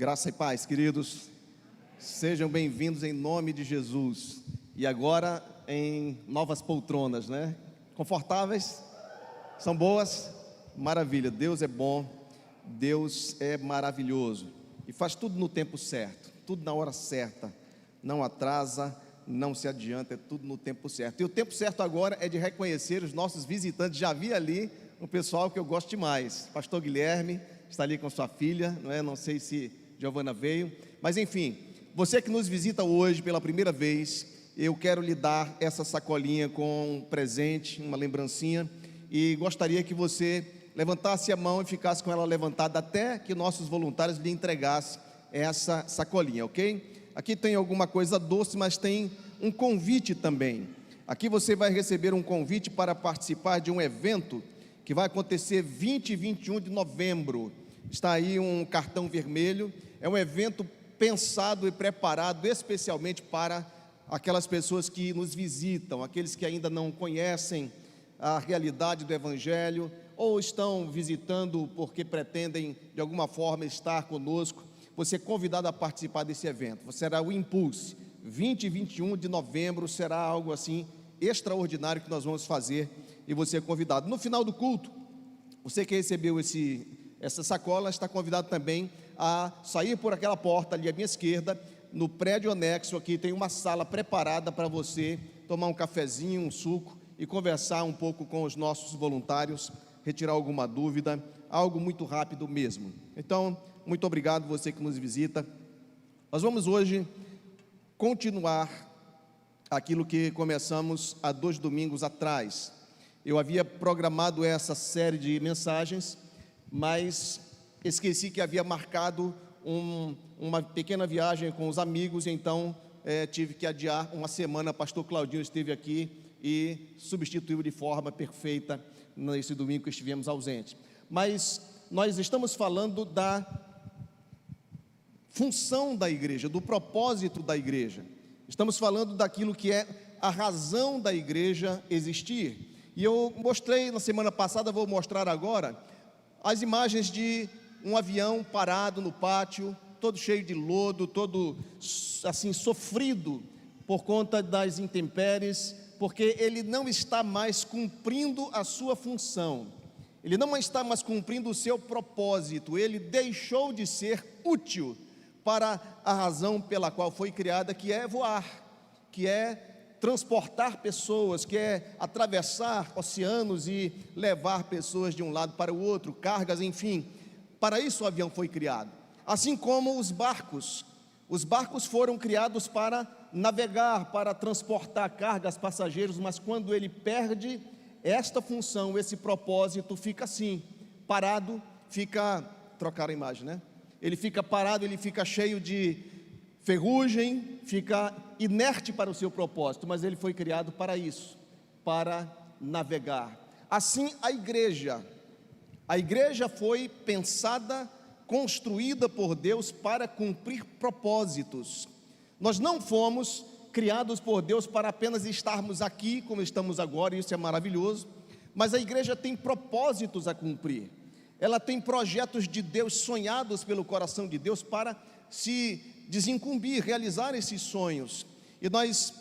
Graça e paz, queridos, sejam bem-vindos em nome de Jesus. E agora em novas poltronas, né? Confortáveis? São boas? Maravilha, Deus é bom, Deus é maravilhoso e faz tudo no tempo certo, tudo na hora certa, não atrasa, não se adianta, é tudo no tempo certo. E o tempo certo agora é de reconhecer os nossos visitantes. Já vi ali um pessoal que eu gosto demais, pastor Guilherme está ali com sua filha, não é? Não sei se Giovana veio, mas enfim, você que nos visita hoje pela primeira vez, eu quero lhe dar essa sacolinha com um presente, uma lembrancinha, e gostaria que você levantasse a mão e ficasse com ela levantada até que nossos voluntários lhe entregassem essa sacolinha, ok? Aqui tem alguma coisa doce, mas tem um convite também. Aqui você vai receber um convite para participar de um evento que vai acontecer 20 e 21 de novembro. Está aí um cartão vermelho. É um evento pensado e preparado especialmente para aquelas pessoas que nos visitam, aqueles que ainda não conhecem a realidade do Evangelho, ou estão visitando porque pretendem de alguma forma estar conosco. Você é convidado a participar desse evento. Será o Impulse, 20 e 21 de novembro, será algo assim extraordinário que nós vamos fazer, e você é convidado. No final do culto, você que recebeu essa sacola, está convidado também a sair por aquela porta ali à minha esquerda. No prédio anexo aqui tem uma sala preparada para você tomar um cafezinho, um suco e conversar um pouco com os nossos voluntários, retirar alguma dúvida, algo muito rápido mesmo. Então, muito obrigado você que nos visita. Nós vamos hoje continuar aquilo que começamos há 2 domingos atrás. Eu havia programado essa série de mensagens, mas esqueci que havia marcado uma pequena viagem com os amigos, então tive que adiar uma semana. Pastor Claudinho esteve aqui e substituiu de forma perfeita nesse domingo que estivemos ausentes. Mas nós estamos falando da função da igreja, do propósito da igreja. Estamos falando daquilo que é a razão da igreja existir. E eu mostrei na semana passada, vou mostrar agora, as imagens de um avião parado no pátio, todo cheio de lodo, todo assim sofrido por conta das intempéries, porque ele não está mais cumprindo a sua função, ele não está mais cumprindo o seu propósito, ele deixou de ser útil para a razão pela qual foi criada, que é voar, que é transportar pessoas, que é atravessar oceanos e levar pessoas de um lado para o outro, cargas, enfim. Para isso o avião foi criado. Assim como os barcos foram criados para navegar, para transportar cargas, passageiros, mas quando ele perde esta função, esse propósito, fica assim, parado, trocar a imagem, né? Ele fica parado, ele fica cheio de ferrugem, fica inerte para o seu propósito, mas ele foi criado para isso, para navegar. Assim a igreja foi pensada, construída por Deus para cumprir propósitos. Nós não fomos criados por Deus para apenas estarmos aqui como estamos agora, e isso é maravilhoso, mas a igreja tem propósitos a cumprir. Ela tem projetos de Deus sonhados pelo coração de Deus para se desincumbir, realizar esses sonhos. E nós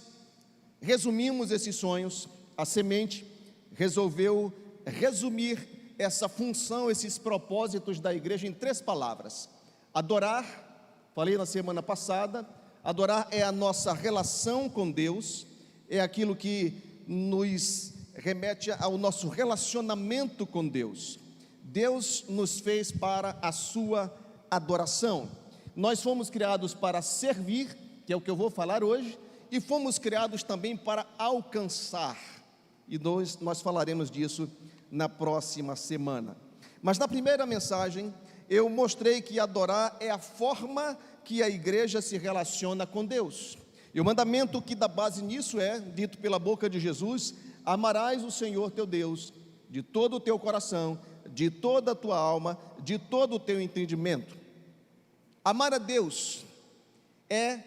resumimos esses sonhos. A Semente resolveu resumir essa função, esses propósitos da igreja em 3 palavras: adorar. Falei na semana passada, adorar é a nossa relação com Deus, é aquilo que nos remete ao nosso relacionamento com Deus. Deus nos fez para a sua adoração. Nós fomos criados para servir, que é o que eu vou falar hoje, e fomos criados também para alcançar, e nós falaremos disso na próxima semana. Mas na primeira mensagem eu mostrei que adorar é a forma que a igreja se relaciona com Deus, e o mandamento que dá base nisso é, dito pela boca de Jesus: amarás o Senhor teu Deus de todo o teu coração, de toda a tua alma, de todo o teu entendimento. Amar a Deus é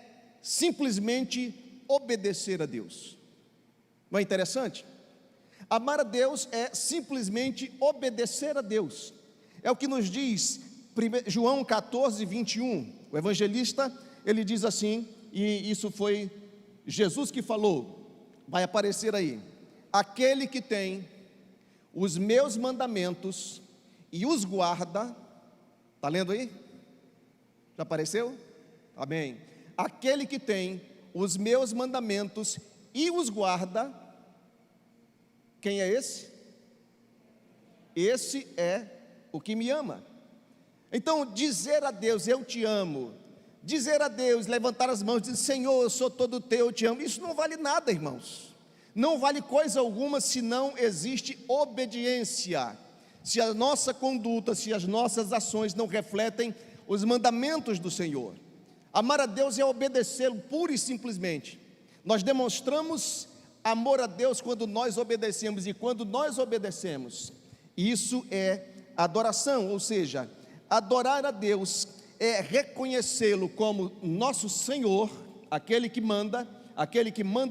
simplesmente obedecer a Deus. Não é interessante? Amar a Deus é simplesmente obedecer a Deus. É o que nos diz João 14, 21. O evangelista, ele diz assim, e isso foi Jesus que falou, vai aparecer aí: aquele que tem os meus mandamentos e os guarda. Está lendo aí? Já apareceu? Amém. Aquele que tem os meus mandamentos e os guarda, quem é esse? Esse é o que me ama. Então, dizer a Deus, eu te amo, dizer a Deus, levantar as mãos, dizer, Senhor, eu sou todo teu, eu te amo, isso não vale nada, irmãos. Não vale coisa alguma se não existe obediência, se a nossa conduta, se as nossas ações não refletem os mandamentos do Senhor. Amar a Deus é obedecê-lo pura e simplesmente. Nós demonstramos amor a Deus quando nós obedecemos, e quando nós obedecemos, isso é adoração, ou seja, adorar a Deus é reconhecê-lo como nosso Senhor, aquele que manda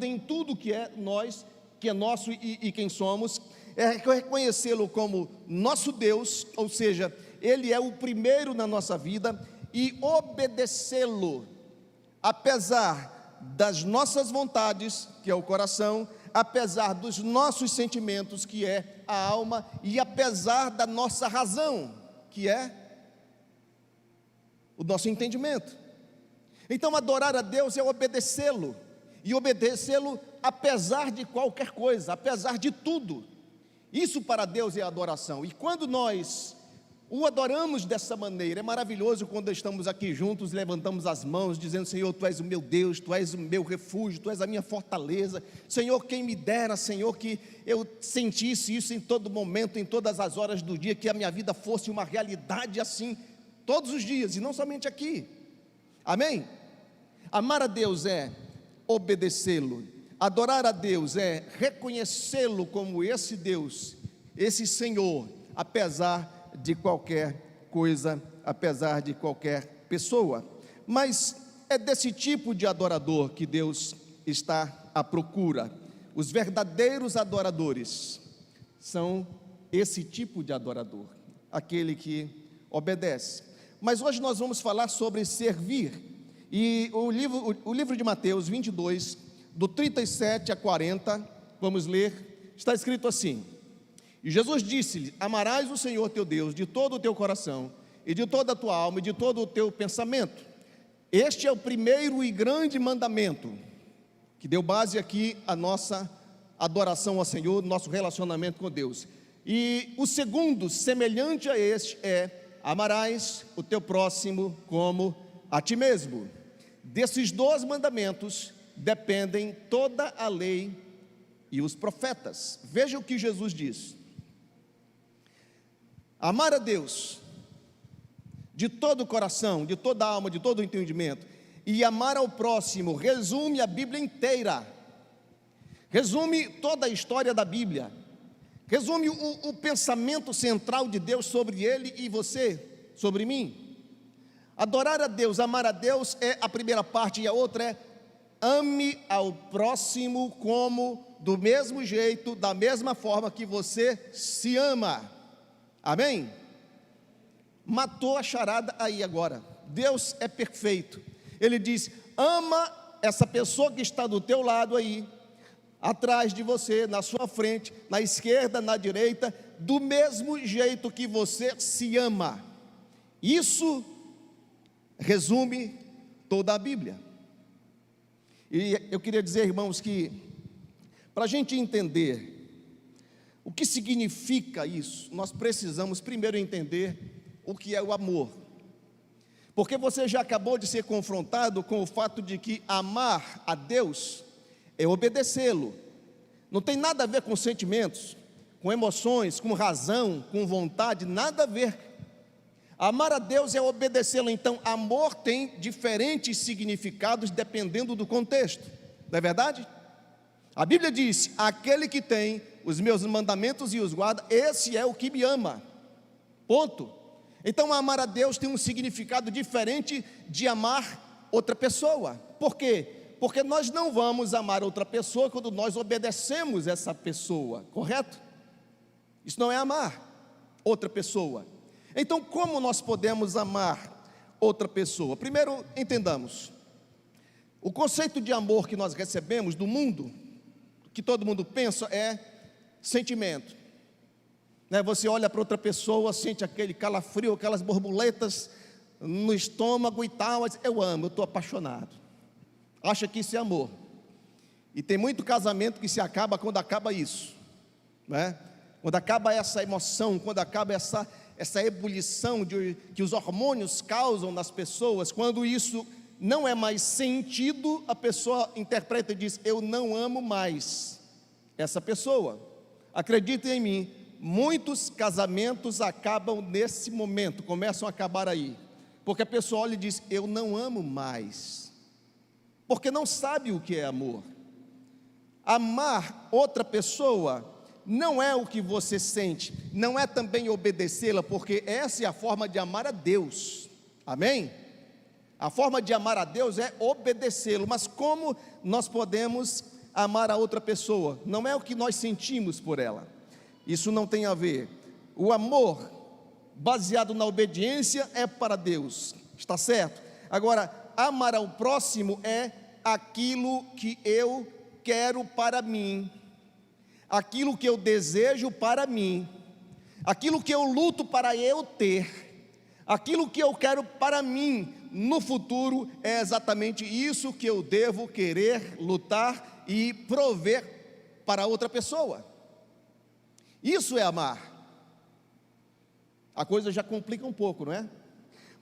em tudo que é nós, que é nosso e quem somos, é reconhecê-lo como nosso Deus, ou seja, Ele é o primeiro na nossa vida, e obedecê-lo, apesar das nossas vontades, que é o coração, apesar dos nossos sentimentos, que é a alma, e apesar da nossa razão, que é o nosso entendimento. Então, adorar a Deus é obedecê-lo, e obedecê-lo apesar de qualquer coisa, apesar de tudo. Isso para Deus é adoração. E quando nós o adoramos dessa maneira, é maravilhoso quando estamos aqui juntos, levantamos as mãos, dizendo, Senhor, Tu és o meu Deus, Tu és o meu refúgio, Tu és a minha fortaleza. Senhor, quem me dera, Senhor, que eu sentisse isso em todo momento, em todas as horas do dia, que a minha vida fosse uma realidade assim, todos os dias, e não somente aqui. Amém? Amar a Deus é obedecê-lo. Adorar a Deus é reconhecê-lo como esse Deus, esse Senhor, apesar de qualquer coisa, apesar de qualquer pessoa. Mas é desse tipo de adorador que Deus está à procura. Os verdadeiros adoradores são esse tipo de adorador, aquele que obedece. Mas hoje nós vamos falar sobre servir. E o livro de Mateus 22, do 37 a 40, vamos ler, está escrito assim: e Jesus disse-lhe, amarás o Senhor teu Deus de todo o teu coração, e de toda a tua alma, e de todo o teu pensamento. Este é o primeiro e grande mandamento, que deu base aqui à nossa adoração ao Senhor, nosso relacionamento com Deus. E o segundo, semelhante a este, é, amarás o teu próximo como a ti mesmo. Desses 2 mandamentos dependem toda a lei e os profetas. Veja o que Jesus diz: amar a Deus de todo o coração, de toda a alma, de todo o entendimento, e amar ao próximo, resume a Bíblia inteira, resume toda a história da Bíblia, resume o pensamento central de Deus sobre ele e você, sobre mim. Adorar a Deus, amar a Deus é a primeira parte, e a outra é ame ao próximo como do mesmo jeito, da mesma forma que você se ama. Amém? Matou a charada aí agora. Deus é perfeito. Ele diz, ama essa pessoa que está do teu lado aí, atrás de você, na sua frente, na esquerda, na direita, do mesmo jeito que você se ama. Isso resume toda a Bíblia. E eu queria dizer, irmãos, que para a gente entender o que significa isso, nós precisamos primeiro entender o que é o amor. Porque você já acabou de ser confrontado com o fato de que amar a Deus é obedecê-lo. Não tem nada a ver com sentimentos, com emoções, com razão, com vontade, nada a ver. Amar a Deus é obedecê-lo. Então, amor tem diferentes significados dependendo do contexto, não é verdade? A Bíblia diz, aquele que tem os meus mandamentos e os guarda, esse é o que me ama, ponto. Então, amar a Deus tem um significado diferente de amar outra pessoa. Por quê? Porque nós não vamos amar outra pessoa quando nós obedecemos essa pessoa, correto? Isso não é amar outra pessoa. Então, como nós podemos amar outra pessoa. Primeiro, entendamos, o conceito de amor que nós recebemos do mundo, que todo mundo pensa, é sentimento, né? Você olha para outra pessoa, sente aquele calafrio, aquelas borboletas no estômago e tal, eu amo, eu estou apaixonado, acha que isso é amor. E tem muito casamento que se acaba quando acaba isso, né? Quando acaba essa emoção, quando acaba essa ebulição que os hormônios causam nas pessoas, quando isso não é mais sentido, a pessoa interpreta e diz, eu não amo mais essa pessoa. Acreditem em mim, muitos casamentos acabam nesse momento, começam a acabar aí, porque a pessoa olha e diz, eu não amo mais, porque não sabe o que é amor. Amar outra pessoa não é o que você sente, não é também obedecê-la, porque essa é a forma de amar a Deus, amém? A forma de amar a Deus é obedecê-lo, mas como nós podemos amar a outra pessoa? Não é o que nós sentimos por ela, isso não tem a ver. O amor baseado na obediência é para Deus, está certo? Agora, amar ao próximo é aquilo que eu quero para mim, aquilo que eu desejo para mim, aquilo que eu luto para eu ter, aquilo que eu quero para mim no futuro, é exatamente isso que eu devo querer, lutar e prover para outra pessoa. Isso é amar. A coisa já complica um pouco, não é?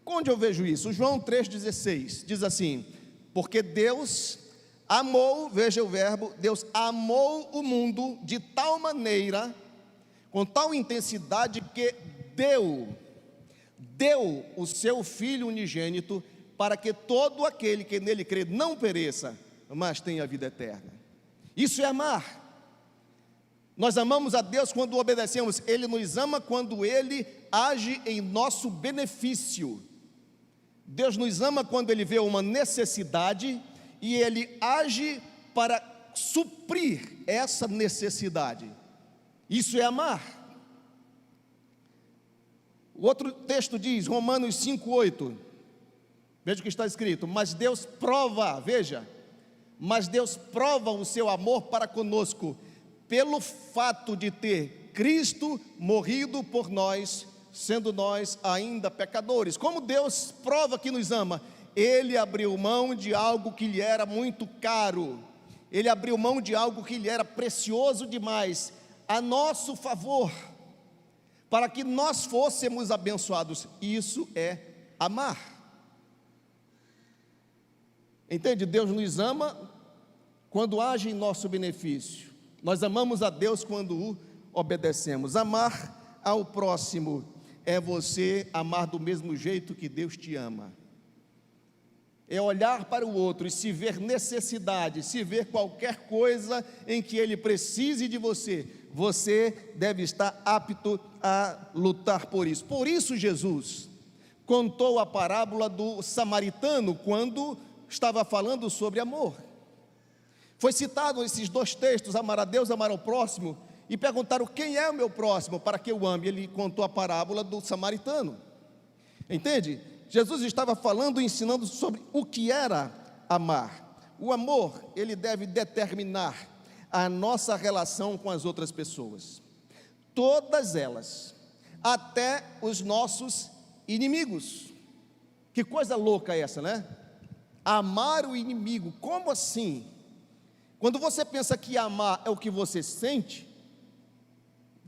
Onde eu vejo isso? João 3,16 diz assim, porque Deus amou, veja o verbo, Deus amou o mundo de tal maneira, com tal intensidade, que deu o seu Filho unigênito, para que todo aquele que nele crê não pereça, mas tenha a vida eterna. Isso é amar. Nós amamos a Deus quando obedecemos, Ele nos ama quando Ele age em nosso benefício. Deus nos ama quando Ele vê uma necessidade e Ele age para suprir essa necessidade. Isso é amar. O outro texto diz, Romanos 5,8, veja o que está escrito, mas Deus prova, veja, mas Deus prova o seu amor para conosco, pelo fato de ter Cristo morrido por nós, sendo nós ainda pecadores. Como Deus prova que nos ama? Ele abriu mão de algo que lhe era muito caro, Ele abriu mão de algo que lhe era precioso demais, a nosso favor, para que nós fôssemos abençoados. Isso é amar. Entende? Deus nos ama quando age em nosso benefício. Nós amamos a Deus quando o obedecemos. Amar ao próximo é você amar do mesmo jeito que Deus te ama. É olhar para o outro e se ver necessidade, se ver qualquer coisa em que ele precise de você, você deve estar apto a lutar por isso. Por isso Jesus contou a parábola do samaritano quando estava falando sobre amor. Foi citado esses dois textos, amar a Deus, amar ao próximo, e perguntaram quem é o meu próximo para que eu ame. Ele contou a parábola do samaritano. Entende? Jesus estava falando e ensinando sobre o que era amar. O amor, ele deve determinar a nossa relação com as outras pessoas, todas elas, até os nossos inimigos. Que coisa louca essa, né? Amar o inimigo, como assim? Quando você pensa que amar é o que você sente,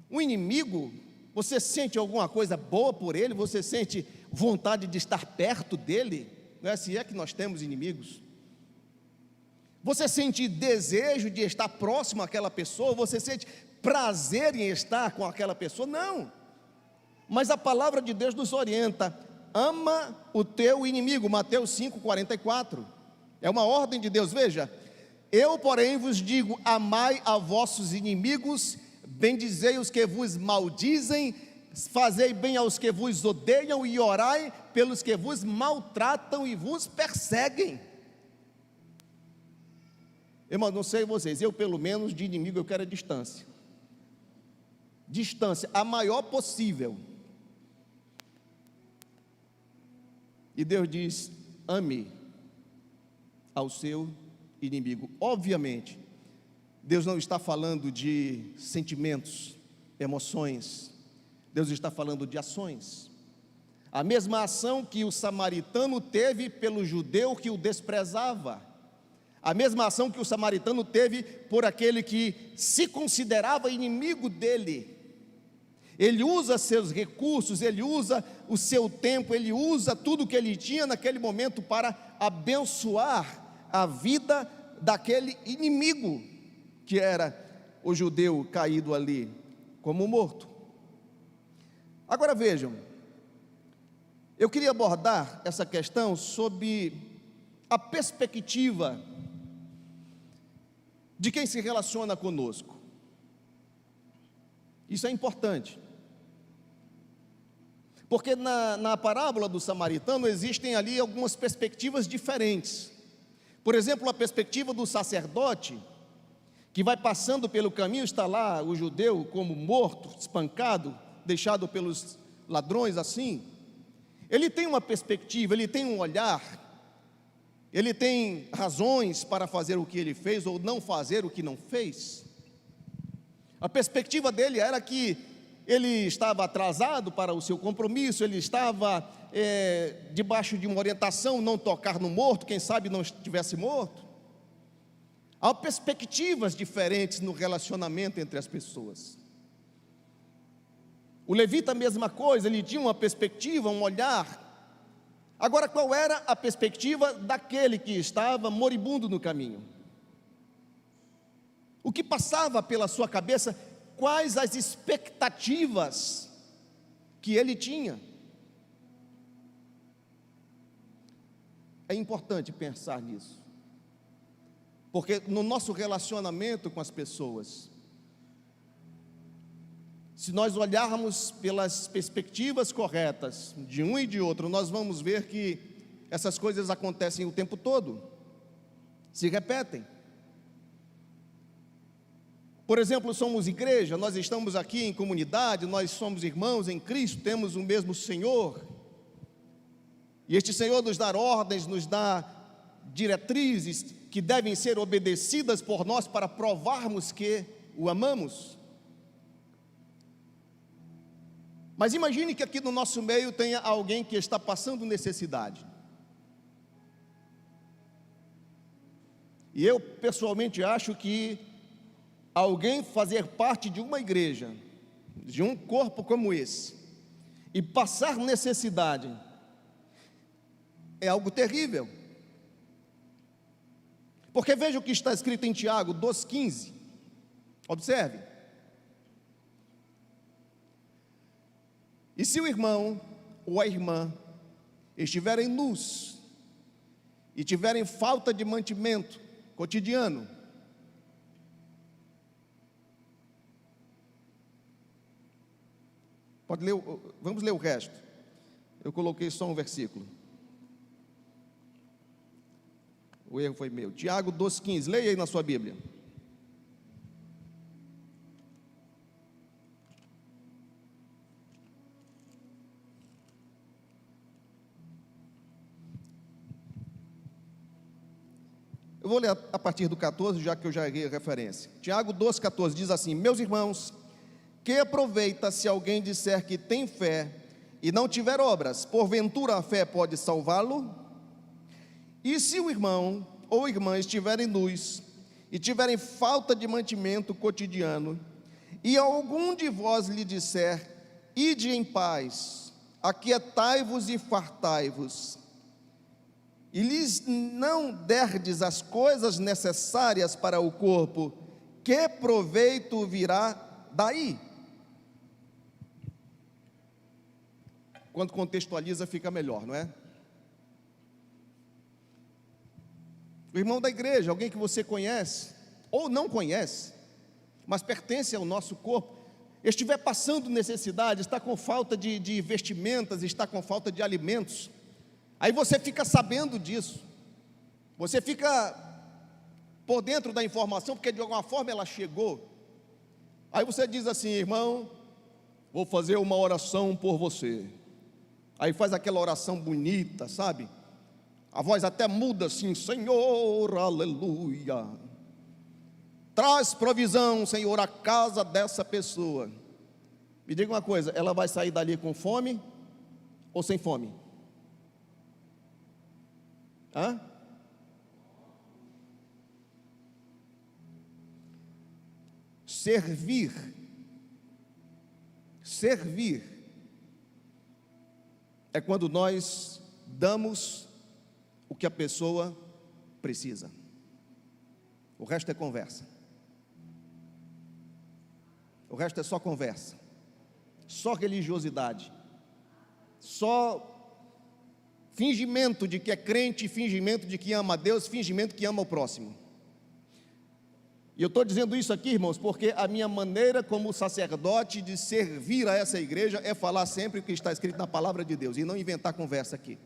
o inimigo, você sente alguma coisa boa por ele? Você sente vontade de estar perto dele? Não é? Se é que nós temos inimigos. Você sente desejo de estar próximo àquela pessoa? Você sente prazer em estar com aquela pessoa? Não. Mas a palavra de Deus nos orienta: ama o teu inimigo. Mateus 5,44. É uma ordem de Deus. Veja: eu, porém, vos digo, amai a vossos inimigos, bendizei os que vos maldizem, fazei bem aos que vos odeiam e orai pelos que vos maltratam e vos perseguem. Irmão, não sei vocês, eu pelo menos de inimigo eu quero a distância. Distância, a maior possível. E Deus diz: ame ao seu inimigo. Obviamente, Deus não está falando de sentimentos, emoções. Deus está falando de ações. A mesma ação que o samaritano teve pelo judeu que o desprezava. A mesma ação que o samaritano teve por aquele que se considerava inimigo dele. Ele usa seus recursos, ele usa o seu tempo, ele usa tudo que ele tinha naquele momento para abençoar a vida daquele inimigo que era o judeu caído ali como morto. Agora vejam, eu queria abordar essa questão sob a perspectiva de quem se relaciona conosco. Isso é importante, porque na parábola do samaritano existem ali algumas perspectivas diferentes. Por exemplo, a perspectiva do sacerdote, que vai passando pelo caminho, está lá o judeu como morto, espancado, deixado pelos ladrões assim. Ele tem uma perspectiva, ele tem um olhar, ele tem razões para fazer o que ele fez ou não fazer o que não fez. A perspectiva dele era que ele estava atrasado para o seu compromisso, ele estava debaixo de uma orientação, não tocar no morto, quem sabe não estivesse morto. Há perspectivas diferentes no relacionamento entre as pessoas. O levita, a mesma coisa, ele tinha uma perspectiva, um olhar. Agora, qual era a perspectiva daquele que estava moribundo no caminho? O que passava pela sua cabeça? Quais as expectativas que ele tinha? É importante pensar nisso, porque no nosso relacionamento com as pessoas, se nós olharmos pelas perspectivas corretas de um e de outro, nós vamos ver que essas coisas acontecem o tempo todo, se repetem. Por exemplo, somos igreja, nós estamos aqui em comunidade, nós somos irmãos em Cristo, temos o mesmo Senhor, e este Senhor nos dá ordens, nos dá diretrizes que devem ser obedecidas por nós para provarmos que o amamos. Mas imagine que aqui no nosso meio tenha alguém que está passando necessidade. E eu pessoalmente acho que alguém fazer parte de uma igreja, de um corpo como esse, e passar necessidade, é algo terrível. Porque veja o que está escrito em Tiago 2,15. Observe. E se o irmão ou a irmã estiverem nus e tiverem falta de mantimento cotidiano, pode ler, vamos ler o resto. Eu coloquei só um versículo. O erro foi meu. Tiago 2,15, leia aí na sua Bíblia. Eu vou ler a partir do 14, já que eu já errei a referência. Tiago 2,14 diz assim: meus irmãos, que aproveita se alguém disser que tem fé e não tiver obras, porventura a fé pode salvá-lo? E se o irmão ou irmã estiverem nus e tiverem falta de mantimento cotidiano, e algum de vós lhe disser: ide em paz, aquietai-vos e fartai-vos, e lhes não derdes as coisas necessárias para o corpo, que proveito virá daí? Quando contextualiza fica melhor, não é? O irmão da igreja, alguém que você conhece, ou não conhece, mas pertence ao nosso corpo, estiver passando necessidade, está com falta de vestimentas, está com falta de alimentos, aí você fica sabendo disso, você fica por dentro da informação, porque de alguma forma ela chegou, aí você diz assim: irmão, vou fazer uma oração por você. Aí faz aquela oração bonita, sabe? A voz até muda assim: Senhor, aleluia. Traz provisão, Senhor, à casa dessa pessoa. Me diga uma coisa, ela vai sair dali com fome ou sem fome? Hã? Servir é quando nós damos o que a pessoa precisa. O resto é conversa. O resto é só conversa, só religiosidade, só fingimento de que é crente, fingimento de que ama a Deus, fingimento que ama o próximo. E eu estou dizendo isso aqui, irmãos, porque a minha maneira como sacerdote de servir a essa igreja é falar sempre o que está escrito na palavra de Deus e não inventar conversa aqui.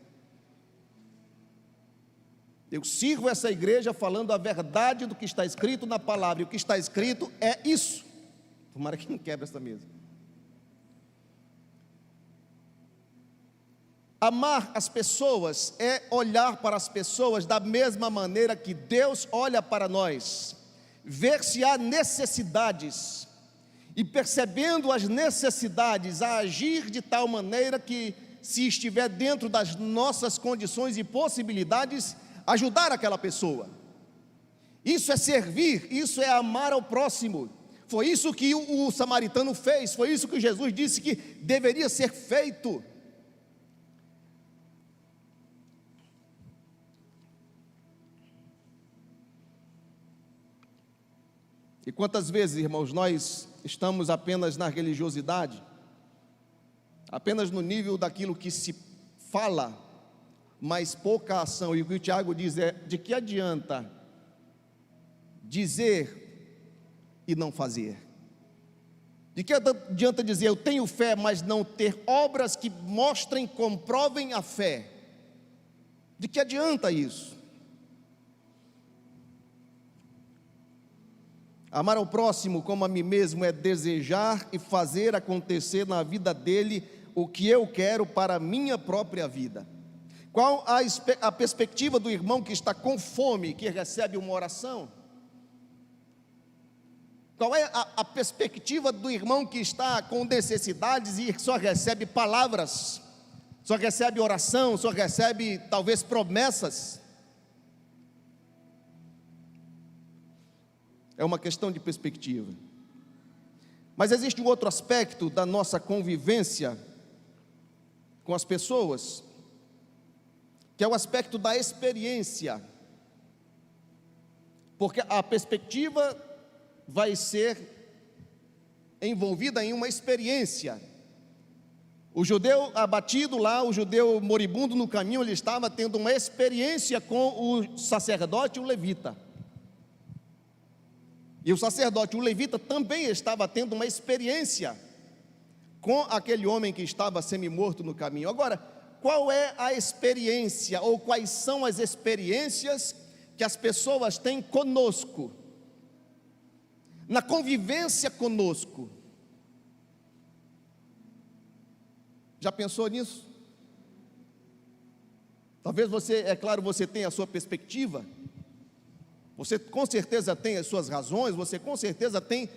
Eu sirvo essa igreja falando a verdade do que está escrito na palavra, e o que está escrito é isso. Tomara que não quebre essa mesa. Amar as pessoas é olhar para as pessoas da mesma maneira que Deus olha para nós, ver se há necessidades, e percebendo as necessidades, a agir de tal maneira que, se estiver dentro das nossas condições e possibilidades, ajudar aquela pessoa. Isso é servir, isso é amar ao próximo. Foi isso que o samaritano fez, foi isso que Jesus disse que deveria ser feito. E quantas vezes, irmãos, nós estamos apenas na religiosidade, apenas no nível daquilo que se fala, mas pouca ação. E o que o Tiago diz é: de que adianta dizer e não fazer? De que adianta dizer eu tenho fé, mas não ter obras que mostrem, comprovem a fé? De que adianta isso? Amar ao próximo como a mim mesmo é desejar e fazer acontecer na vida dele o que eu quero para a minha própria vida. Qual a perspectiva do irmão que está com fome, que recebe uma oração? Qual é a perspectiva do irmão que está com necessidades e só recebe palavras, só recebe oração, só recebe talvez promessas? É uma questão de perspectiva. Mas existe um outro aspecto da nossa convivência com as pessoas, que é o aspecto da experiência. Porque a perspectiva vai ser envolvida em uma experiência. O judeu abatido lá, o judeu moribundo no caminho, ele estava tendo uma experiência com o sacerdote e o levita. E o sacerdote, o levita, também estava tendo uma experiência com aquele homem que estava semi-morto no caminho. Agora, qual é a experiência, ou quais são as experiências que as pessoas têm conosco, na convivência conosco? Já pensou nisso? Talvez você, é claro, você tenha a sua perspectiva, você com certeza tem as suas razões, você com certeza tem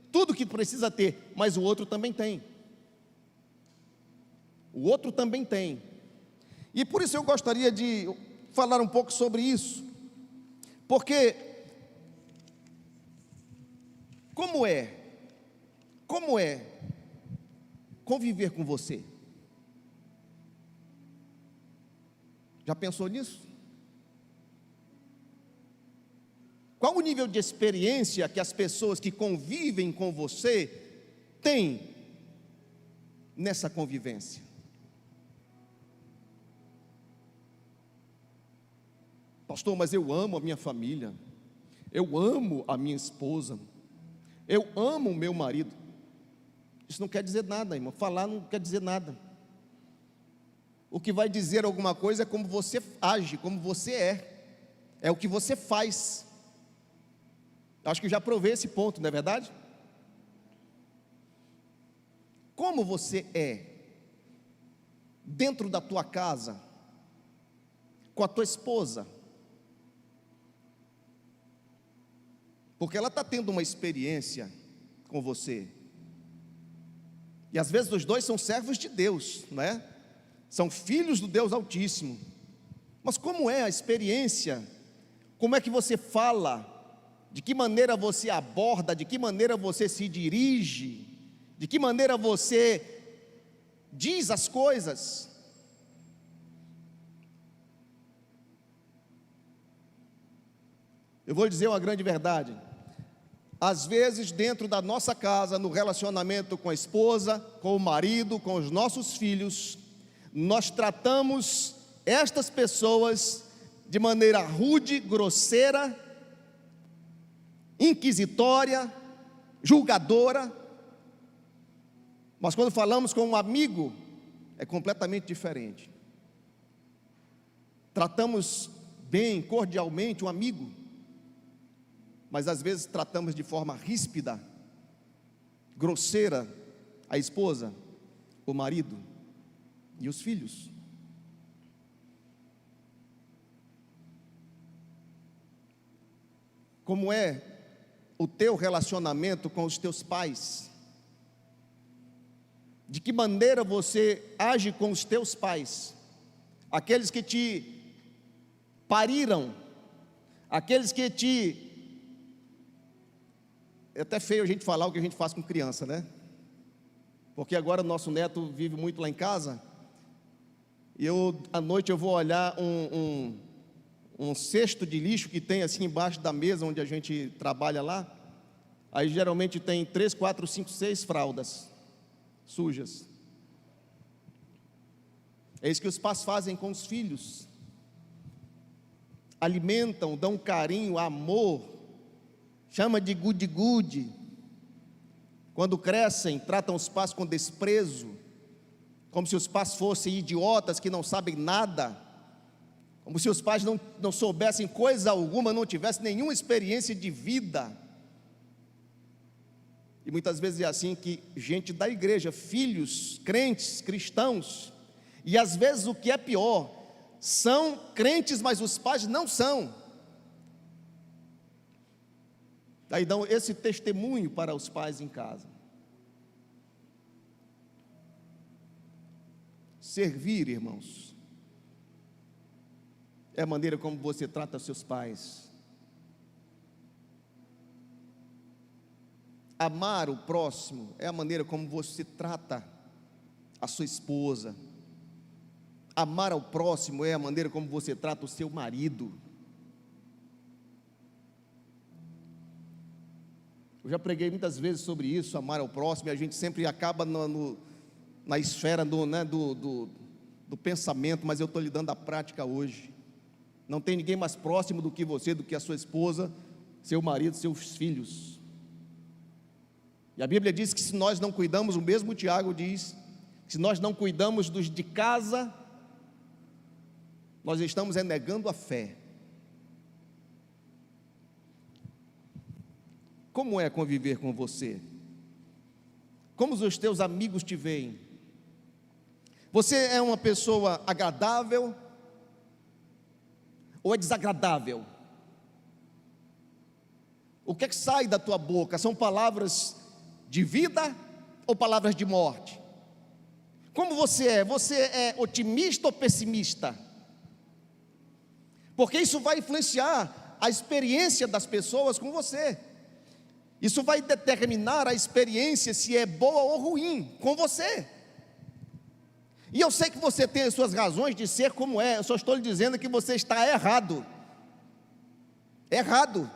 tudo que precisa ter, mas o outro também tem. O outro também tem. E por isso eu gostaria de falar um pouco sobre isso, porque como é conviver com você? Já pensou nisso? Qual o nível de experiência que as pessoas que convivem com você têm nessa convivência? Pastor, mas eu amo a minha família, eu amo a minha esposa, eu amo o meu marido. Isso não quer dizer nada, irmão. Falar não quer dizer nada. O que vai dizer alguma coisa é como você age, como você é o que você faz. Acho que já provei esse ponto, não é verdade? Como você é? dentro da tua casa, com a tua esposa, porque ela está tendo uma experiência com você, e às vezes os dois são servos de Deus, não é? São filhos do Deus Altíssimo, mas como é a experiência? Como é que você fala? De que maneira você aborda? De que maneira você se dirige? De que maneira você diz as coisas? Eu vou dizer uma grande verdade. Às vezes, dentro da nossa casa, no relacionamento com a esposa, com o marido, com os nossos filhos, nós tratamos estas pessoas de maneira rude, grosseira, inquisitória, julgadora. Mas quando falamos com um amigo, é completamente diferente. Tratamos bem, cordialmente um amigo, mas às vezes tratamos de forma ríspida, grosseira, a esposa, o marido e os filhos. Como é o teu relacionamento com os teus pais? De que maneira você age com os teus pais? Aqueles que te pariram, aqueles que te... É até feio a gente falar o que a gente faz com criança, né? Porque agora o nosso neto vive muito lá em casa, e à noite eu vou olhar um cesto de lixo que tem assim embaixo da mesa onde a gente trabalha lá. Aí geralmente tem 3, 4, 5, 6 fraldas sujas. É isso que os pais fazem com os filhos. Alimentam, dão carinho, amor, chama de gude-gude. Quando crescem, tratam os pais com desprezo, como se os pais fossem idiotas que não sabem nada, como se os pais não soubessem coisa alguma, não tivessem nenhuma experiência de vida. E muitas vezes é assim que gente da igreja, filhos, crentes, cristãos, e às vezes o que é pior, são crentes, mas os pais não são. Daí dão esse testemunho para os pais em casa. Servir, irmãos, é a maneira como você trata seus pais. Amar o próximo é a maneira como você trata a sua esposa. Amar ao próximo é a maneira como você trata o seu marido. Eu já preguei muitas vezes sobre isso, amar ao próximo, e a gente sempre acaba na esfera do pensamento, mas eu estou lhe dando a prática hoje. Não tem ninguém mais próximo do que você, do que a sua esposa, seu marido, seus filhos. E a Bíblia diz que se nós não cuidamos, o mesmo Tiago diz, se nós não cuidamos dos de casa, nós estamos negando a fé. Como é conviver com você? Como os teus amigos te veem? Você é uma pessoa agradável ou é desagradável? O que é que sai da tua boca? São palavras de vida ou palavras de morte? Como você é? Você é otimista ou pessimista? Porque isso vai influenciar a experiência das pessoas com você. Isso vai determinar a experiência se é boa ou ruim com você. E eu sei que você tem as suas razões de ser como é, eu só estou lhe dizendo que você está errado. Errado.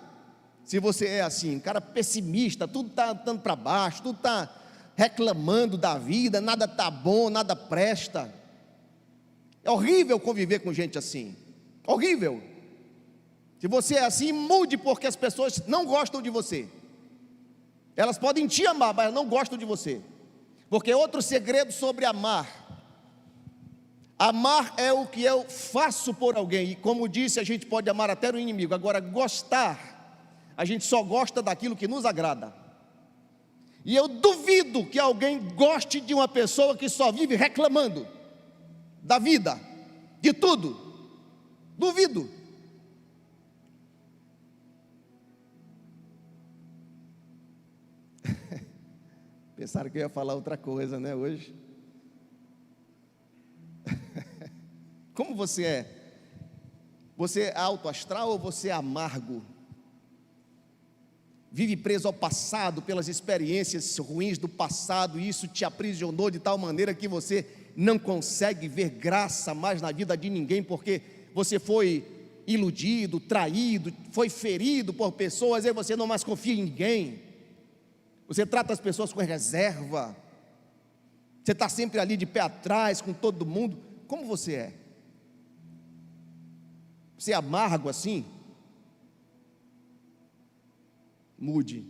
Se você é assim, um cara pessimista, tudo está andando para baixo, tudo está reclamando da vida, nada está bom, nada presta. É horrível conviver com gente assim. Horrível. Se você é assim, mude, porque as pessoas não gostam de você. Elas podem te amar, mas não gostam de você. Porque outro segredo sobre amar. Amar é o que eu faço por alguém. E como disse, a gente pode amar até o inimigo. Agora, gostar, a gente só gosta daquilo que nos agrada. E eu duvido que alguém goste de uma pessoa que só vive reclamando. da vida, de tudo. Duvido. Pensaram que eu ia falar outra coisa, né, hoje? Como você é? Você é alto astral ou você é amargo? Vive preso ao passado, pelas experiências ruins do passado, e isso te aprisionou de tal maneira que você não consegue ver graça mais na vida de ninguém, porque você foi iludido, traído, foi ferido por pessoas, e você não mais confia em ninguém. Você trata as pessoas com reserva, você está sempre ali de pé atrás com todo mundo. Como você é? Você é amargo assim? Mude,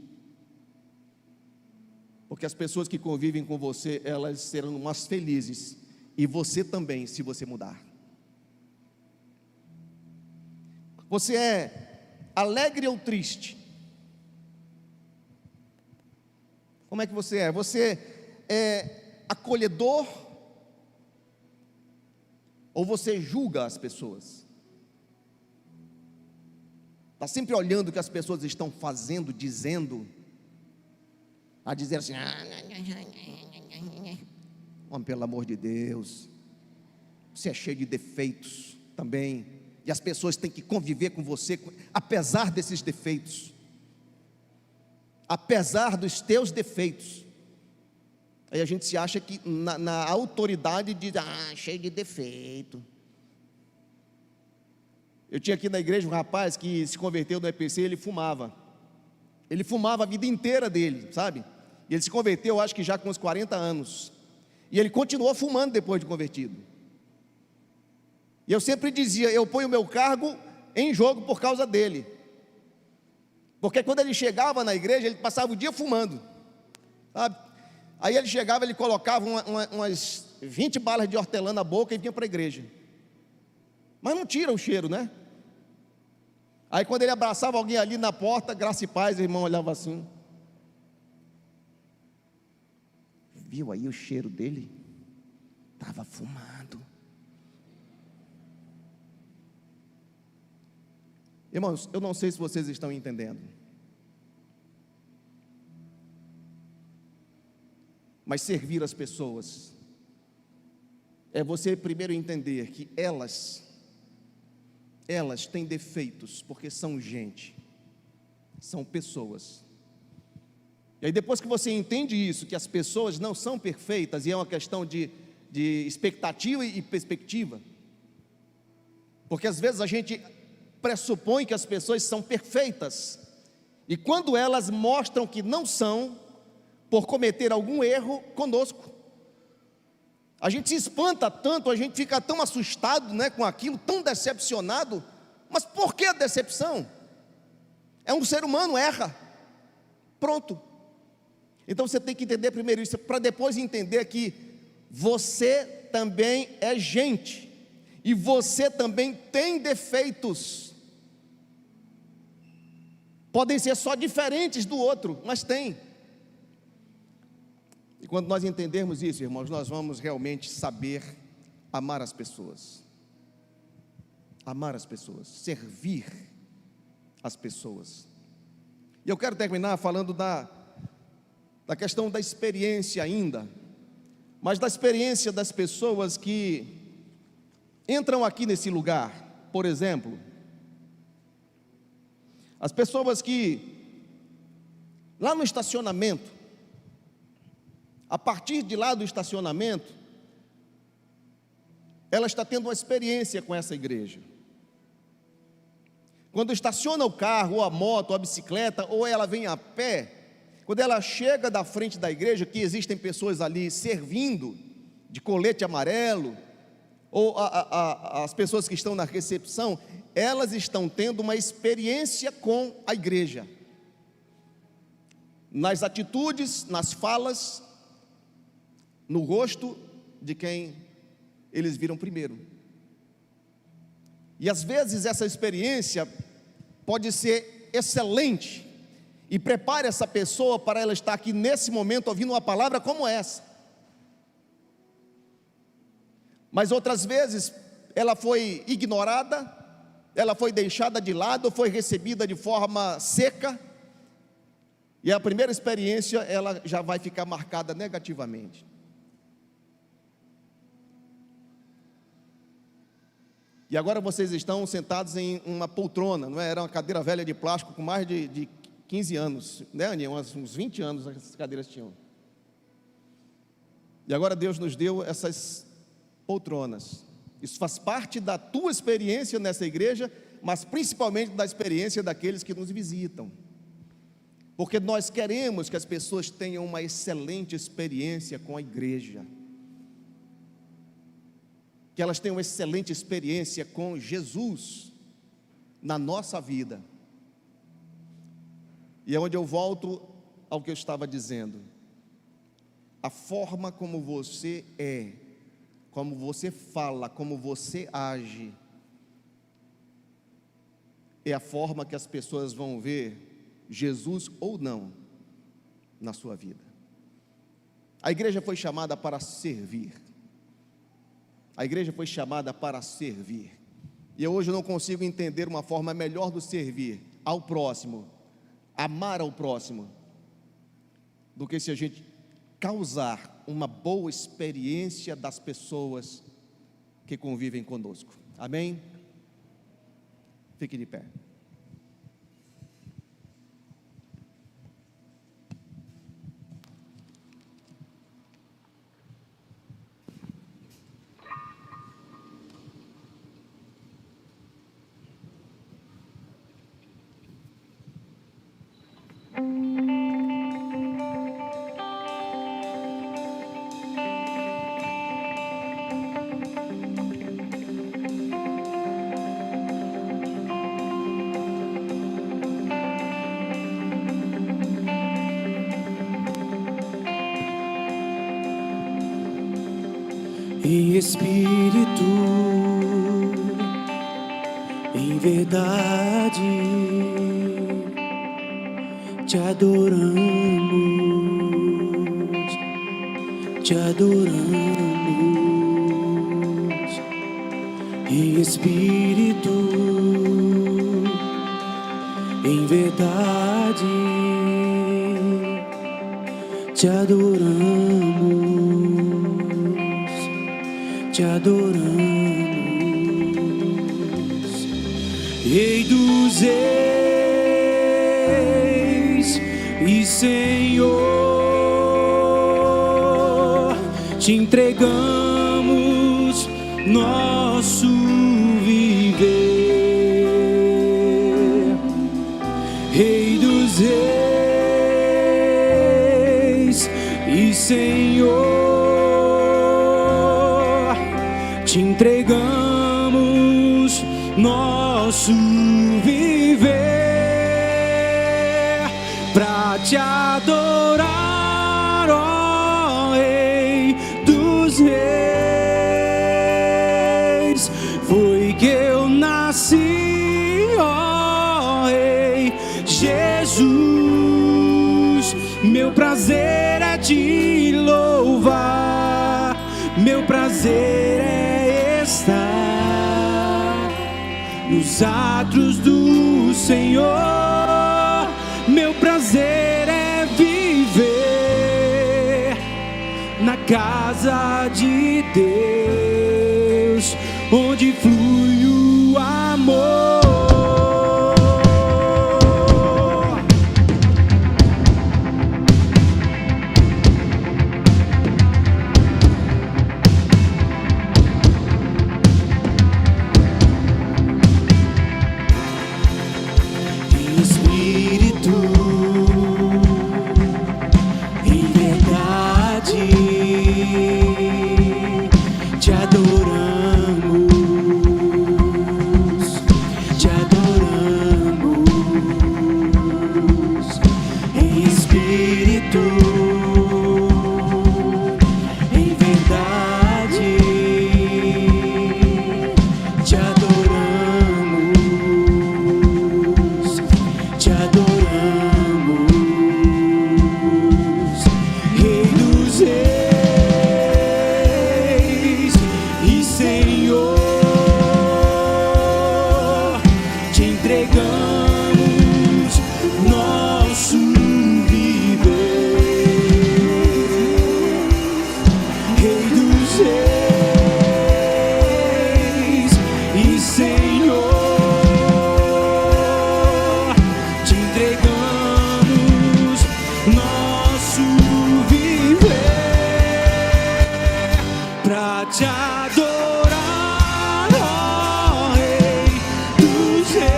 porque as pessoas que convivem com você, elas serão mais felizes, e você também, se você mudar. Você é alegre ou triste? Como é que você é? Você é acolhedor ou você julga as pessoas? Está sempre olhando o que as pessoas estão fazendo, dizendo, a dizer assim, homem, pelo amor de Deus, você é cheio de defeitos também, e as pessoas têm que conviver com você, apesar desses defeitos, apesar dos teus defeitos. Aí a gente se acha que na autoridade diz, cheio de defeito. Eu tinha aqui na igreja um rapaz que se converteu no EPC, ele fumava a vida inteira dele, sabe? E ele se converteu, acho que já com uns 40 anos, e ele continuou fumando depois de convertido. E eu sempre dizia, eu ponho o meu cargo em jogo por causa dele, porque quando ele chegava na igreja, ele passava o dia fumando, sabe? Aí ele chegava, ele colocava umas 20 balas de hortelã na boca e vinha para a igreja, mas não tira o cheiro, né? Aí quando ele abraçava alguém ali na porta, graça e paz, o irmão olhava assim, viu aí o cheiro dele? Estava fumando. Irmãos, eu não sei se vocês estão entendendo, mas servir as pessoas é você primeiro entender que elas têm defeitos, porque são gente, são pessoas. E aí depois que você entende isso, que as pessoas não são perfeitas, e é uma questão de expectativa e perspectiva, porque às vezes a gente pressupõe que as pessoas são perfeitas, e quando elas mostram que não são, por cometer algum erro conosco, a gente se espanta tanto, a gente fica tão assustado, né, com aquilo, tão decepcionado. Mas por que a decepção? É um ser humano, erra, pronto. Então você tem que entender primeiro isso, para depois entender que você também é gente, e você também tem defeitos, podem ser só diferentes do outro, mas tem. E quando nós entendermos isso, irmãos, nós vamos realmente saber amar as pessoas, servir as pessoas. E eu quero terminar falando da questão da experiência ainda, mas da experiência das pessoas que entram aqui nesse lugar. Por exemplo, as pessoas que lá no estacionamento, a partir de lá do estacionamento, ela está tendo uma experiência com essa igreja. Quando estaciona o carro, ou a moto, ou a bicicleta, ou ela vem a pé, quando ela chega da frente da igreja, que existem pessoas ali servindo, de colete amarelo, ou as pessoas que estão na recepção, elas estão tendo uma experiência com a igreja, nas atitudes, nas falas, no rosto de quem eles viram primeiro. E às vezes essa experiência pode ser excelente, e prepare essa pessoa para ela estar aqui nesse momento ouvindo uma palavra como essa. mas outras vezes ela foi ignorada, ela foi deixada de lado, foi recebida de forma seca, e a primeira experiência ela já vai ficar marcada negativamente. E agora vocês estão sentados em uma poltrona, não é? Era uma cadeira velha de plástico com mais de 15 anos, né, Aninha? Uns 20 anos essas cadeiras tinham. E agora Deus nos deu essas poltronas. Isso faz parte da tua experiência nessa igreja, mas principalmente da experiência daqueles que nos visitam. Porque nós queremos que as pessoas tenham uma excelente experiência com a igreja. Que elas tenham uma excelente experiência com Jesus na nossa vida. E é onde eu volto ao que eu estava dizendo. A forma como você é, como você fala, como você age, é a forma que as pessoas vão ver Jesus ou não na sua vida. A igreja foi chamada para servir. A igreja foi chamada para servir. E eu hoje não consigo entender uma forma melhor do servir ao próximo, amar ao próximo, do que se a gente causar uma boa experiência das pessoas que convivem conosco. Amém? Fique de pé. Em espírito, em verdade, te adoramos, te adoramos. Em espírito, em verdade, te adoramos, te adoramos. Rei dos reis e Senhor, te entregamos nosso viver. Rei dos reis e Senhor, te entregamos nosso viver pra te adorar, ó Rei dos reis. Foi que eu nasci, ó Rei Jesus. Meu prazer é te louvar, meu prazer é estar nos átrios do Senhor. Meu prazer é viver na casa de Deus, onde flui o amor. Te adoramos, entregamos nosso viver, Rei dos Reis e Senhor, te entregamos nosso viver pra te adorar, ó Rei dos Reis.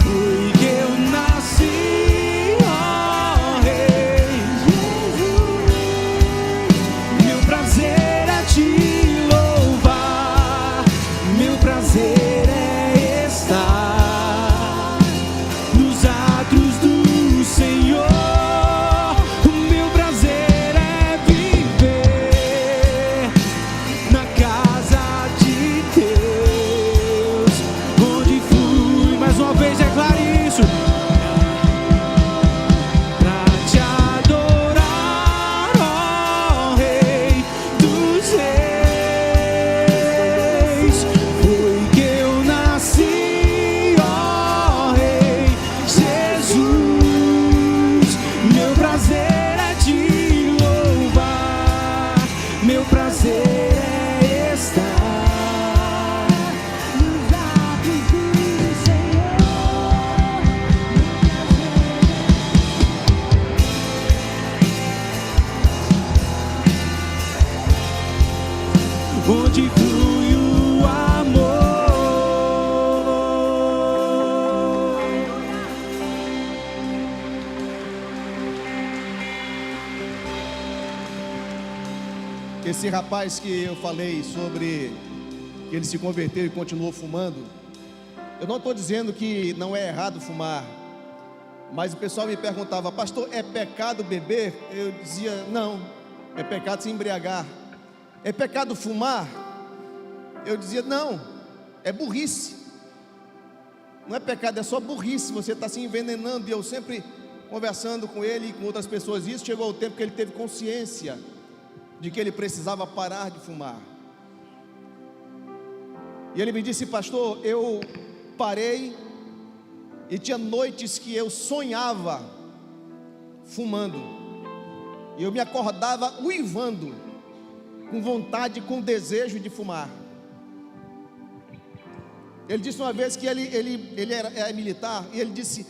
Foi que eu nasci, ó Rei Jesus. Meu prazer é te louvar, meu prazer é estar nos atos do Senhor. O meu prazer é viver na casa de Deus, onde flui, mais uma vez declare isso, pra te adorar, ó Rei dos Reis. Foi que eu nasci, ó Rei Jesus. Meu prazer é te louvar, meu prazer é estar nos atos do Senhor. Onde flui o amor. Esse rapaz que eu falei sobre que ele se converteu e continuou fumando, eu não estou dizendo que não é errado fumar, mas o pessoal me perguntava: pastor, é pecado beber? Eu dizia: não, é pecado se embriagar. É pecado fumar? Eu dizia: não, é burrice. Não é pecado, é só burrice, você está se envenenando. E eu sempre conversando com ele e com outras pessoas, isso chegou o tempo que ele teve consciência de que ele precisava parar de fumar. E ele me disse: pastor, eu parei e tinha noites que eu sonhava fumando, e eu me acordava uivando, com vontade, com desejo de fumar. Ele disse uma vez que ele era militar, e ele disse: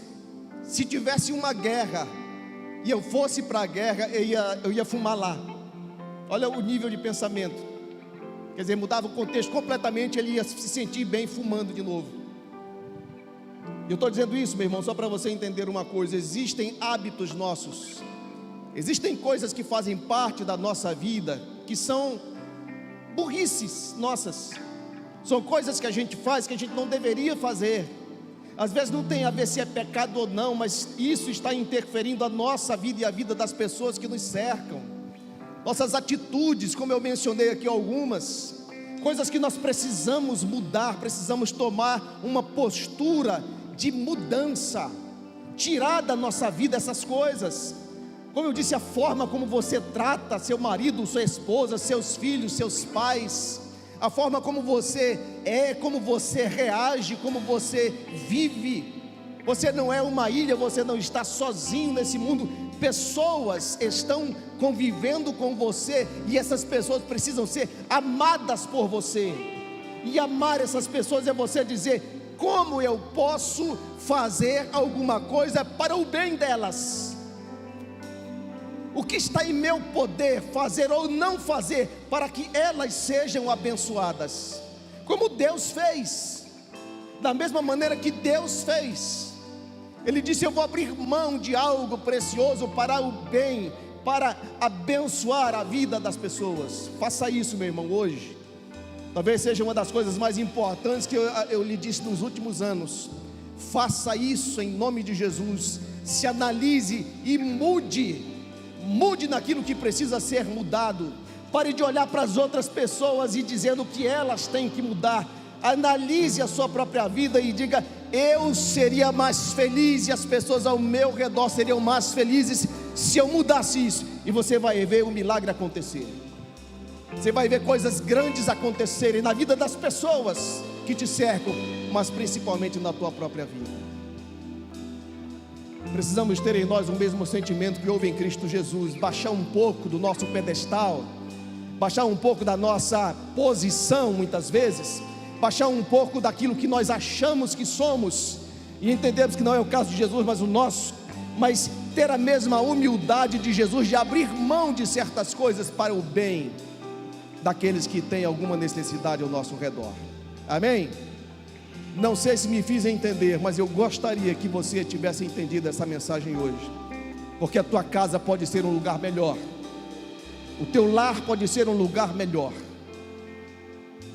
se tivesse uma guerra e eu fosse para a guerra, eu ia fumar lá. Olha o nível de pensamento. Quer dizer, mudava o contexto completamente, ele ia se sentir bem fumando de novo. Eu estou dizendo isso, meu irmão, só para você entender uma coisa: existem hábitos nossos, existem coisas que fazem parte da nossa vida, que são burrices nossas, são coisas que a gente faz, que a gente não deveria fazer. Às vezes não tem a ver se é pecado ou não, mas isso está interferindo a nossa vida e a vida das pessoas que nos cercam. Nossas atitudes, como eu mencionei aqui algumas, coisas que nós precisamos mudar, precisamos tomar uma postura de mudança, tirar da nossa vida essas coisas. Como eu disse, a forma como você trata seu marido, sua esposa, seus filhos, seus pais, a forma como você é, como você reage, como você vive. Você não é uma ilha, você não está sozinho nesse mundo. Pessoas estão convivendo com você, e essas pessoas precisam ser amadas por você. E amar essas pessoas é você dizer: como eu posso fazer alguma coisa para o bem delas? O que está em meu poder fazer ou não fazer para que elas sejam abençoadas? Como Deus fez, da mesma maneira que Deus fez. Ele disse: eu vou abrir mão de algo precioso para o bem, para abençoar a vida das pessoas. Faça isso, meu irmão, hoje. Talvez seja uma das coisas mais importantes que eu lhe disse nos últimos anos. Faça isso em nome de Jesus. Se analise e mude naquilo que precisa ser mudado. Pare de olhar para as outras pessoas e dizendo que elas têm que mudar. Analise a sua própria vida e diga: eu seria mais feliz e as pessoas ao meu redor seriam mais felizes se eu mudasse isso. E você vai ver o milagre acontecer. Você vai ver coisas grandes acontecerem na vida das pessoas. que te cercam, mas principalmente na tua própria vida. Precisamos ter em nós o mesmo sentimento que houve em Cristo Jesus, baixar um pouco do nosso pedestal, baixar um pouco da nossa posição muitas vezes, baixar um pouco daquilo que nós achamos que somos, e entendemos que não é o caso de Jesus, mas o nosso, mas ter a mesma humildade de Jesus, de abrir mão de certas coisas para o bem daqueles que têm alguma necessidade ao nosso redor. Amém? Não sei se me fiz entender, mas eu gostaria que você tivesse entendido essa mensagem hoje, porque a tua casa pode ser um lugar melhor, o teu lar pode ser um lugar melhor,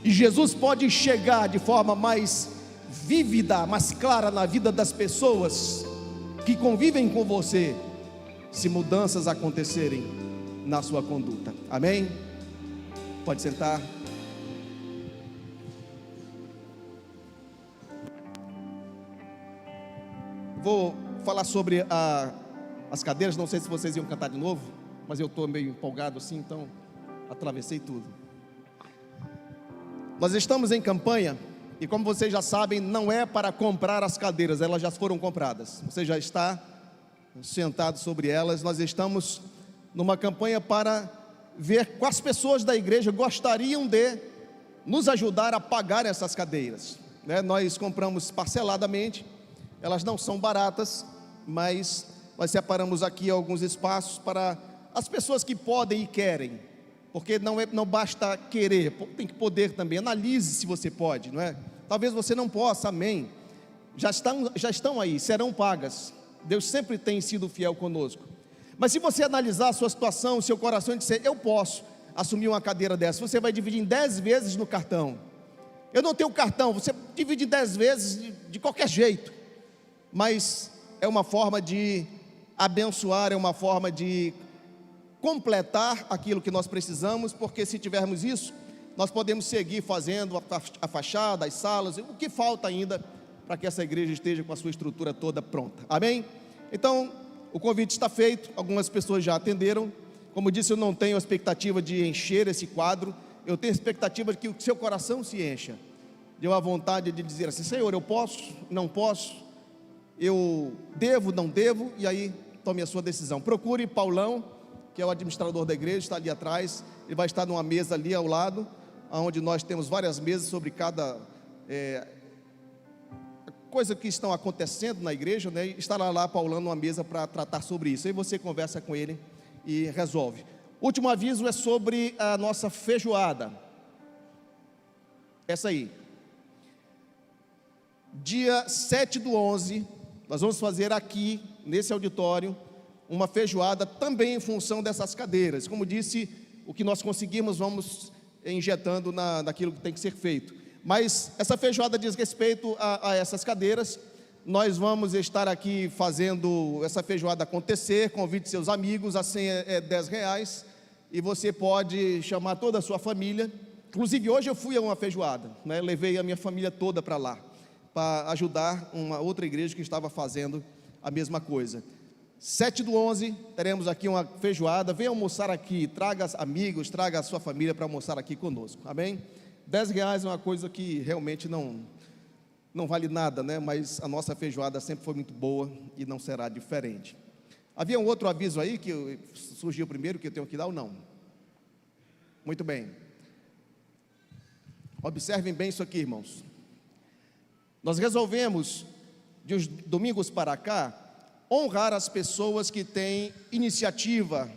e Jesus pode chegar de forma mais vívida, mais clara na vida das pessoas que convivem com você, se mudanças acontecerem na sua conduta. Amém? Pode sentar. Vou falar sobre as cadeiras. Não sei se vocês iam cantar de novo, mas eu estou meio empolgado assim, então atravessei tudo. Nós estamos em campanha, e como vocês já sabem, não é para comprar as cadeiras, elas já foram compradas. Você já está sentado sobre elas. Nós estamos numa campanha para ver quais pessoas da igreja gostariam de nos ajudar a pagar essas cadeiras, né? Nós compramos parceladamente, elas não são baratas, mas nós separamos aqui alguns espaços para as pessoas que podem e querem, porque não basta querer, tem que poder também. Analise se você pode, não é? Talvez você não possa, amém. Já estão aí, serão pagas. Deus sempre tem sido fiel conosco. Mas se você analisar a sua situação, o seu coração, e disser, eu posso assumir uma cadeira dessa, você vai dividir em 10 vezes no cartão. Eu não tenho cartão, você divide em 10 vezes de qualquer jeito, mas é uma forma de abençoar, é uma forma de completar aquilo que nós precisamos, porque se tivermos isso, nós podemos seguir fazendo a fachada, as salas, o que falta ainda para que essa igreja esteja com a sua estrutura toda pronta. Amém? Então, o convite está feito, algumas pessoas já atenderam. Como disse, eu não tenho a expectativa de encher esse quadro, eu tenho a expectativa de que o seu coração se encha. Deu a vontade de dizer assim, Senhor, eu posso, não posso, eu devo, não devo, e aí tome a sua decisão. Procure Paulão, que é o administrador da igreja, está ali atrás, ele vai estar numa mesa ali ao lado, onde nós temos várias mesas sobre cada coisa que estão acontecendo na igreja, né? Estará lá Paulão numa mesa para tratar sobre isso, aí você conversa com ele e resolve. Último aviso é sobre a nossa feijoada, essa aí, dia 7/11, nós vamos fazer aqui, nesse auditório, uma feijoada também em função dessas cadeiras. Como disse, o que nós conseguimos, vamos injetando naquilo que tem que ser feito. Mas essa feijoada diz respeito a essas cadeiras. Nós vamos estar aqui fazendo essa feijoada acontecer. Convide seus amigos, a senha é R$10, e você pode chamar toda a sua família. Inclusive hoje eu fui a uma feijoada, né? Levei a minha família toda para lá, para ajudar uma outra igreja que estava fazendo a mesma coisa. 7/11, teremos aqui uma feijoada. Venha almoçar aqui, traga amigos, traga a sua família para almoçar aqui conosco, amém? R$10 é uma coisa que realmente não vale nada, né? Mas a nossa feijoada sempre foi muito boa e não será diferente. Havia um outro aviso aí que surgiu primeiro, que eu tenho que dar ou não? Muito bem. Observem bem isso aqui, irmãos. Nós resolvemos, de uns domingos para cá, honrar as pessoas que têm iniciativa,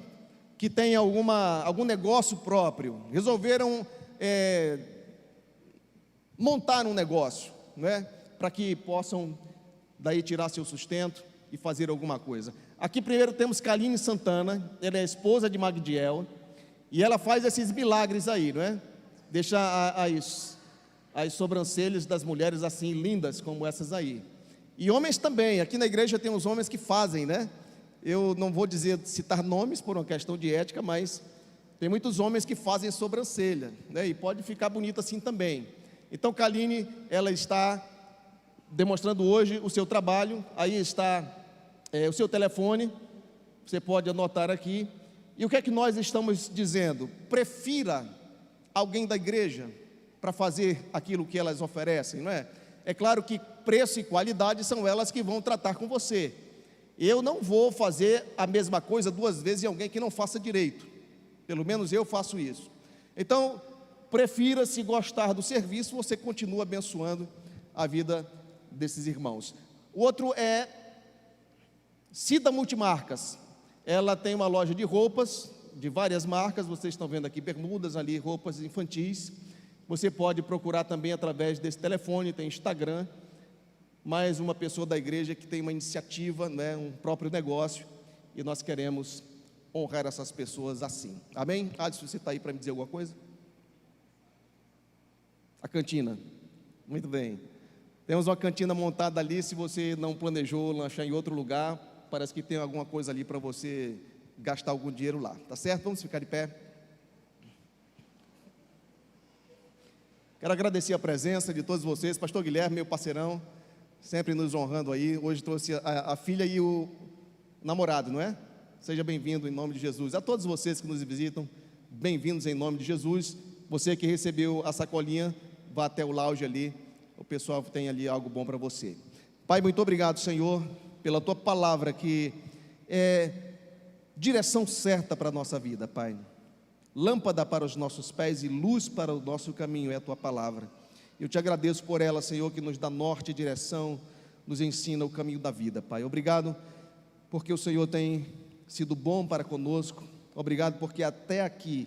que têm algum negócio próprio, resolveram montar um negócio, né, para que possam daí tirar seu sustento e fazer alguma coisa. Aqui primeiro temos Kaline Santana, ela é a esposa de Magdiel, e ela faz esses milagres aí, não é? Deixa as sobrancelhas das mulheres assim lindas como essas aí. E homens também, aqui na igreja tem uns homens que fazem, né? Eu não vou citar nomes por uma questão de ética, mas tem muitos homens que fazem sobrancelha, né? E pode ficar bonito assim também. Então Kaline, ela está demonstrando hoje o seu trabalho. Aí está o seu telefone, você pode anotar aqui. E o que é que nós estamos dizendo? Prefira alguém da igreja para fazer aquilo que elas oferecem, não é? É claro que preço e qualidade são elas que vão tratar com você. Eu não vou fazer a mesma coisa duas vezes em alguém que não faça direito. Pelo menos eu faço isso. Então, prefira, se gostar do serviço, você continua abençoando a vida desses irmãos. O outro é Cida Multimarcas. Ela tem uma loja de roupas, de várias marcas, vocês estão vendo aqui bermudas ali, roupas infantis. Você pode procurar também através desse telefone, tem Instagram. Mais uma pessoa da igreja que tem uma iniciativa, né, um próprio negócio, e nós queremos honrar essas pessoas assim. Amém? Adson, você está aí para me dizer alguma coisa? A cantina. Muito bem. Temos uma cantina montada ali, se você não planejou lanchar em outro lugar, parece que tem alguma coisa ali para você gastar algum dinheiro lá. Tá certo? Vamos ficar de pé. Quero agradecer a presença de todos vocês. Pastor Guilherme, meu parceirão, sempre nos honrando aí. Hoje trouxe a filha e o namorado, não é? Seja bem-vindo em nome de Jesus. A todos vocês que nos visitam, bem-vindos em nome de Jesus. Você que recebeu a sacolinha, vá até o lounge ali. O pessoal tem ali algo bom para você. Pai, muito obrigado, Senhor, pela Tua palavra que é direção certa para a nossa vida, Pai. Lâmpada para os nossos pés e luz para o nosso caminho é a Tua palavra. Eu te agradeço por ela, Senhor, que nos dá norte e direção, nos ensina o caminho da vida, Pai. Obrigado porque o Senhor tem sido bom para conosco. Obrigado porque até aqui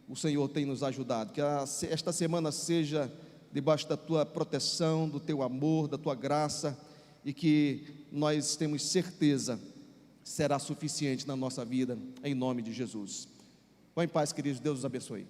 o Senhor tem nos ajudado. Que esta semana seja debaixo da Tua proteção, do Teu amor, da Tua graça, e que nós temos certeza será suficiente na nossa vida, em nome de Jesus. Vá em paz, queridos, Deus os abençoe.